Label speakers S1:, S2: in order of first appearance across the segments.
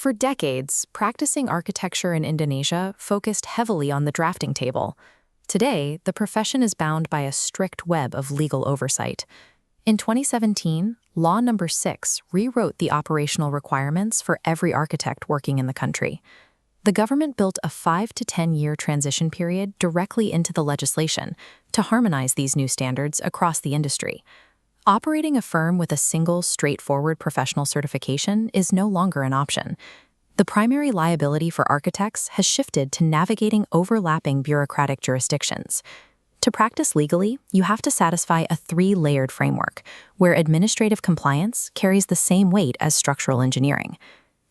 S1: For decades, practicing architecture in Indonesia focused heavily on the drafting table. Today, the profession is bound by a strict web of legal oversight. In 2017, Law Number 6 rewrote the operational requirements for every architect working in the country. The government built a 5 to 10-year transition period directly into the legislation to harmonize these new standards across the industry. Operating a firm with a single, straightforward professional certification is no longer an option. The primary liability for architects has shifted to navigating overlapping bureaucratic jurisdictions. To practice legally, you have to satisfy a 3-layered framework, where administrative compliance carries the same weight as structural engineering.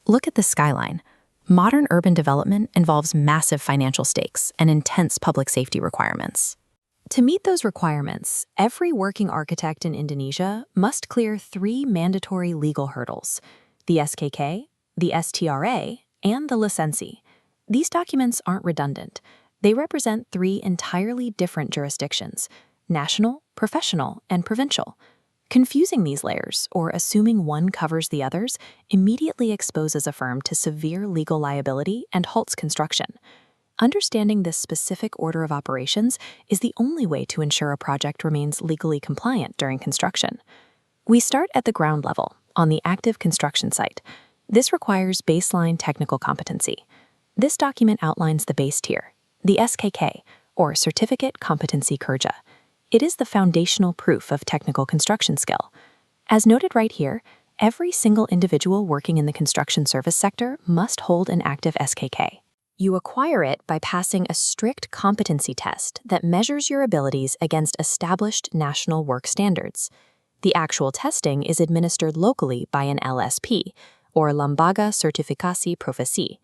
S1: Look at the skyline. Modern urban development involves massive financial stakes and intense public safety requirements. To meet those requirements, every working architect in Indonesia must clear 3 mandatory legal hurdles: the SKK, the STRA, and the licensi. These documents aren't redundant. They represent 3 entirely different jurisdictions: national, professional, and provincial. Confusing these layers, or assuming one covers the others, immediately exposes a firm to severe legal liability and halts construction. Understanding this specific order of operations is the only way to ensure a project remains legally compliant during construction. We start at the ground level, on the active construction site. This requires baseline technical competency. This document outlines the base tier, the SKK, or Certificate Competency Kerja. It is the foundational proof of technical construction skill. As noted right here, every single individual working in the construction service sector must hold an active SKK. You acquire it by passing a strict competency test that measures your abilities against established national work standards. The actual testing is administered locally by an LSP, or Lembaga Sertifikasi Profesi,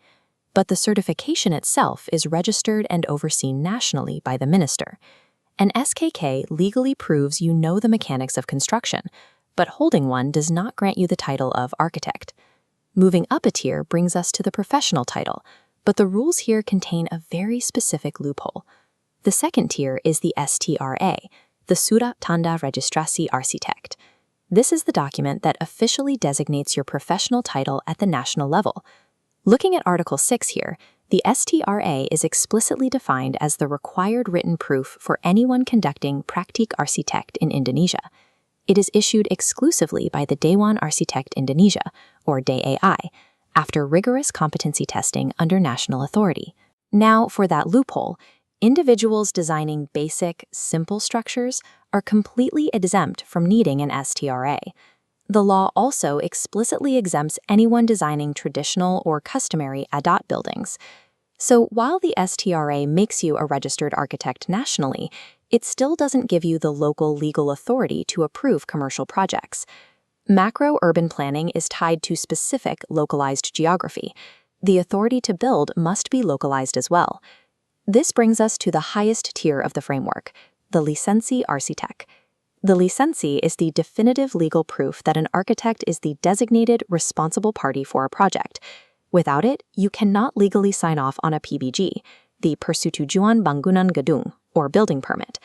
S1: but the certification itself is registered and overseen nationally by the minister. An SKK legally proves you know the mechanics of construction, but holding one does not grant you the title of architect. Moving up a tier brings us to the professional title, but the rules here contain a very specific loophole. The second tier is the STRA, the Surat Tanda Registrasi Arsitek. This is the document that officially designates your professional title at the national level. Looking at Article 6 here, the STRA is explicitly defined as the required written proof for anyone conducting Praktik Arsitek in Indonesia. It is issued exclusively by the Dewan Arsitek Indonesia, or DAI, after rigorous competency testing under national authority. Now, for that loophole, individuals designing basic, simple structures are completely exempt from needing an STRA. The law also explicitly exempts anyone designing traditional or customary adat buildings. So while the STRA makes you a registered architect nationally, it still doesn't give you the local legal authority to approve commercial projects. Macro-urban planning is tied to specific localized geography. The authority to build must be localized as well. This brings us to the highest tier of the framework, the Lisensi Arsitek. The licensi is the definitive legal proof that an architect is the designated responsible party for a project. Without it, you cannot legally sign off on a PBG, the Persetujuan Bangunan Gedung, or building permit.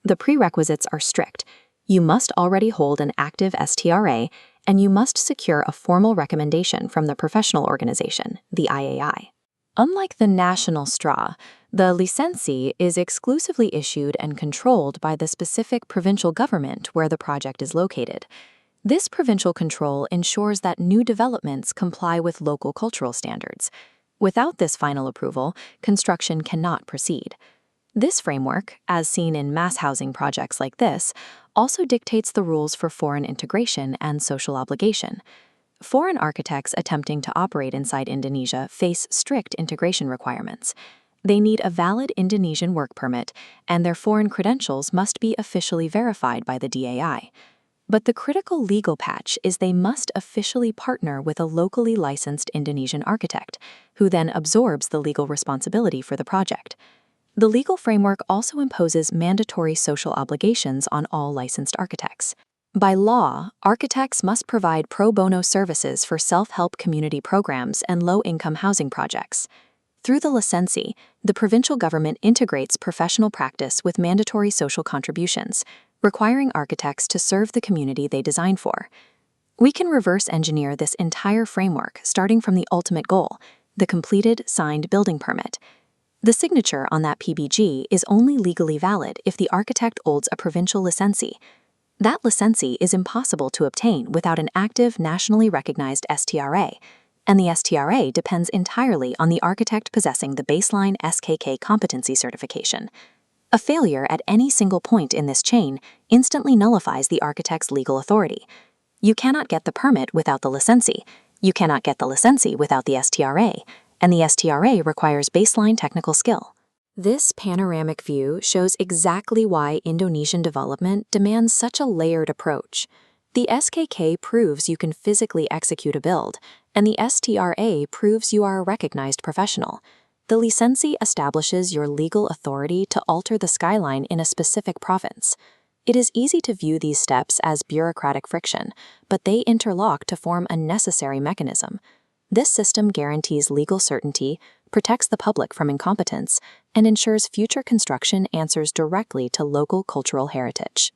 S1: The prerequisites are strict. You must already hold an active STRA, and you must secure a formal recommendation from the professional organization, the IAI. Unlike the national STRA, the licensi is exclusively issued and controlled by the specific provincial government where the project is located. This provincial control ensures that new developments comply with local cultural standards. Without this final approval, construction cannot proceed. This framework, as seen in mass housing projects like this, also dictates the rules for foreign integration and social obligation. Foreign architects attempting to operate inside Indonesia face strict integration requirements. They need a valid Indonesian work permit, and their foreign credentials must be officially verified by the DAI. But the critical legal patch is they must officially partner with a locally licensed Indonesian architect, who then absorbs the legal responsibility for the project. The legal framework also imposes mandatory social obligations on all licensed architects. By law, architects must provide pro bono services for self-help community programs and low-income housing projects. Through the licensi, the provincial government integrates professional practice with mandatory social contributions, requiring architects to serve the community they design for. We can reverse engineer this entire framework starting from the ultimate goal, the completed signed building permit. The signature on that PBG is only legally valid if the architect holds a provincial licensee. That licensee is impossible to obtain without an active nationally recognized STRA, and the STRA depends entirely on the architect possessing the baseline SKK competency certification. A failure at any single point in this chain instantly nullifies the architect's legal authority. You cannot get the permit without the licensee, you cannot get the licensee without the STRA, and the STRA requires baseline technical skill. This panoramic view shows exactly why Indonesian development demands such a layered approach. The SKK proves you can physically execute a build, and the STRA proves you are a recognized professional. The licensee establishes your legal authority to alter the skyline in a specific province. It is easy to view these steps as bureaucratic friction, but they interlock to form a necessary mechanism. This system guarantees legal certainty, protects the public from incompetence, and ensures future construction answers directly to local cultural heritage.